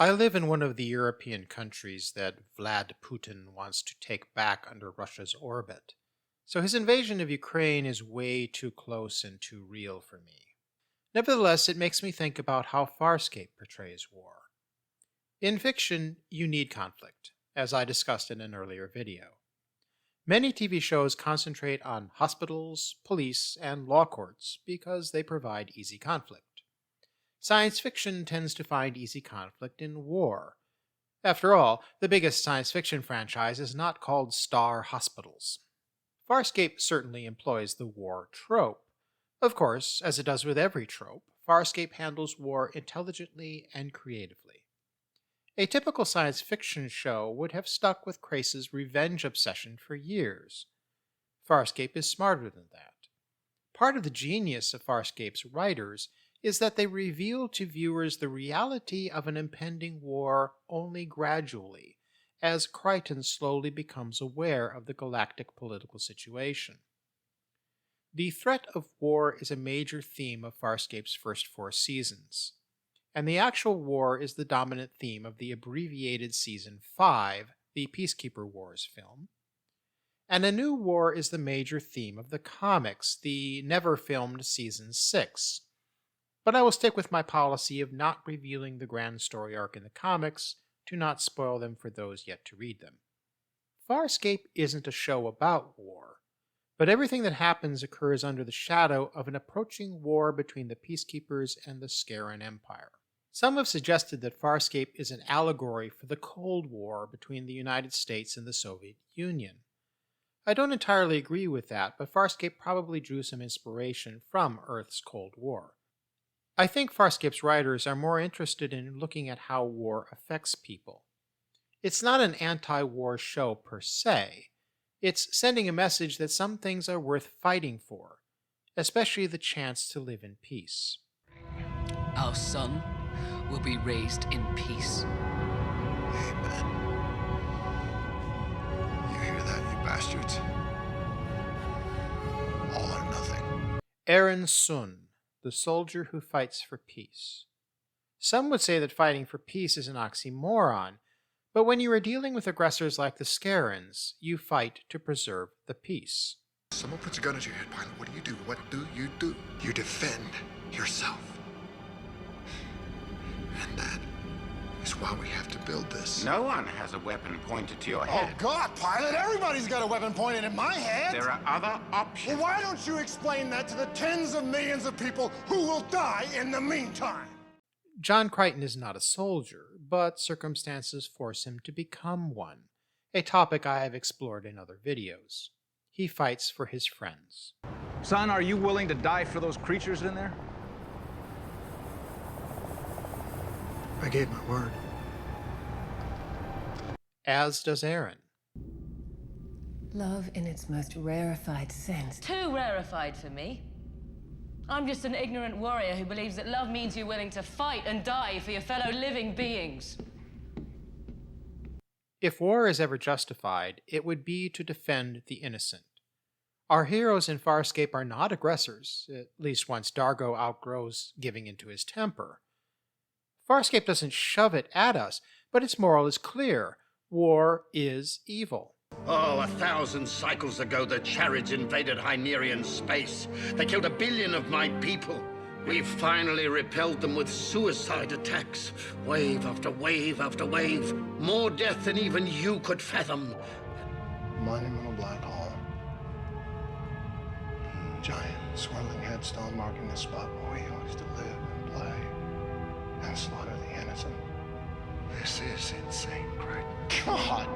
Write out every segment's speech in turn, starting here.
I live in one of the European countries that Vlad Putin wants to take back under Russia's orbit, so his invasion of Ukraine is way too close and too real for me. Nevertheless, it makes me think about how Farscape portrays war. In fiction, you need conflict, as I discussed in an earlier video. Many TV shows concentrate on hospitals, police, and law courts because they provide easy conflict. Science fiction tends to find easy conflict in war. After all, the biggest science fiction franchise is not called Star Hospitals. Farscape certainly employs the war trope. Of course, as it does with every trope, Farscape handles war intelligently and creatively. A typical science fiction show would have stuck with Crace's revenge obsession for years. Farscape is smarter than that. Part of the genius of Farscape's writers is that they reveal to viewers the reality of an impending war only gradually, as Crichton slowly becomes aware of the galactic political situation. The threat of war is a major theme of Farscape's first 4 seasons, and the actual war is the dominant theme of the abbreviated Season 5, the Peacekeeper Wars film, and a new war is the major theme of the comics, the never-filmed Season 6. But I will stick with my policy of not revealing the grand story arc in the comics to not spoil them for those yet to read them. Farscape isn't a show about war, but everything that happens occurs under the shadow of an approaching war between the Peacekeepers and the Scaran Empire. Some have suggested that Farscape is an allegory for the Cold War between the United States and the Soviet Union. I don't entirely agree with that, but Farscape probably drew some inspiration from Earth's Cold War. I think Farscape's writers are more interested in looking at how war affects people. It's not an anti-war show per se. It's sending a message that some things are worth fighting for, especially the chance to live in peace. Our son will be raised in peace. Amen. You hear that, you bastards? All or nothing. Aaron Sun, the soldier who fights for peace. Some would say that fighting for peace is an oxymoron, but when you are dealing with aggressors like the Scarans, you fight to preserve the peace. Someone puts a gun at your head, pilot. What do you do? What do you do? You defend yourself. And that is why we have to build this. No one has a weapon pointed to your Oh, head. God, pilot, everybody's got a weapon pointed at my head. There are other options. Well, why don't you explain that to the tens of millions of people who will die in the meantime? John Crichton is not a soldier, but circumstances force him to become one, a topic I have explored in other videos. He fights for his friends. Son, are you willing to die for those creatures in there? I gave my word. As does Aaron. Love in its most rarefied sense. Too rarefied for me. I'm just an ignorant warrior who believes that love means you're willing to fight and die for your fellow living beings. If war is ever justified, it would be to defend the innocent. Our heroes in Farscape are not aggressors, at least once Dargo outgrows giving into his temper. Farscape doesn't shove it at us, but its moral is clear. War is evil. Oh, 1,000 cycles ago, the Charids invaded Hynerian space. They killed 1 billion of my people. We've finally repelled them with suicide attacks. Wave after wave after wave. More death than even you could fathom. Monumental black hole. Giant swirling headstone marking the spot where we used to live and play and slaughter the innocent. This is insane, Craig. God!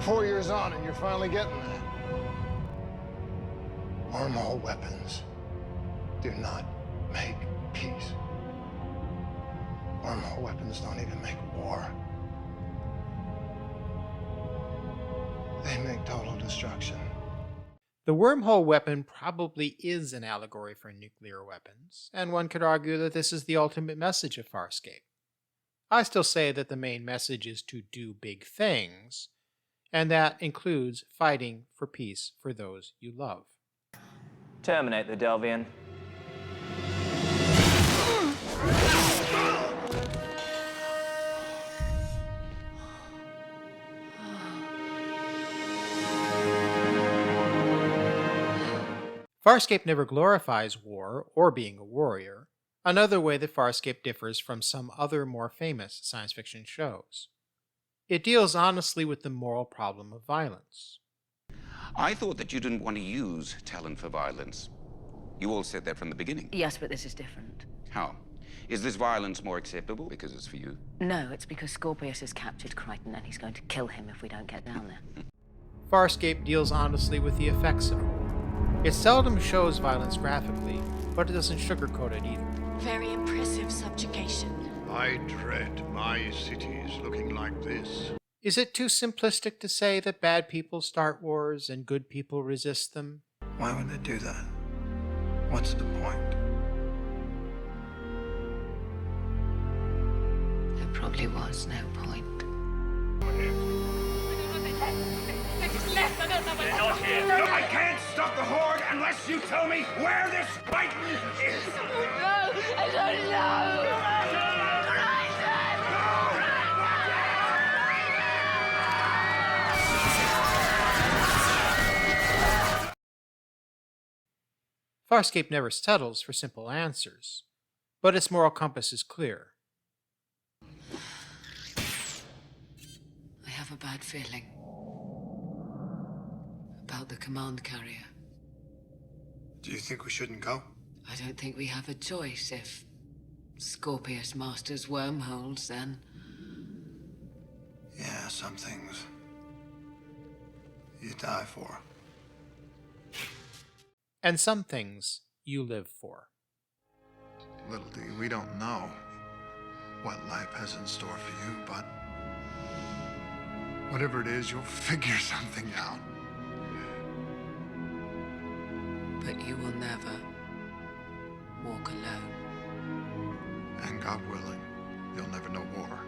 4 years on and you're finally getting that. Wormhole weapons do not make peace. Wormhole weapons don't even make war. They make total destruction. The wormhole weapon probably is an allegory for nuclear weapons, and one could argue that this is the ultimate message of Farscape. I still say that the main message is to do big things, and that includes fighting for peace for those you love. Terminate the Delvian. Farscape never glorifies war or being a warrior, another way that Farscape differs from some other more famous science fiction shows. It deals honestly with the moral problem of violence. I thought that you didn't want to use talent for violence. You all said that from the beginning. Yes, but this is different. How? Is this violence more acceptable because it's for you? No, it's because Scorpius has captured Crichton and he's going to kill him if we don't get down there. Farscape deals honestly with the effects of war. It seldom shows violence graphically, but it doesn't sugarcoat it either. Very impressive subjugation. I dread my cities looking like this. Is it too simplistic to say that bad people start wars and good people resist them? Why would they do that? What's the point? There probably was no point. I can't stop the Horde unless you tell me where this Crichton is! No, I don't know! Farscape never settles for simple answers, but its moral compass is clear. I have a bad feeling about the command carrier. Do you think we shouldn't go? I don't think we have a choice. If Scorpius masters wormholes, then... Yeah, some things you die for. And some things you live for. Little D, we don't know what life has in store for you, but whatever it is, you'll figure something out. But you will never walk alone. And God willing, you'll never know war.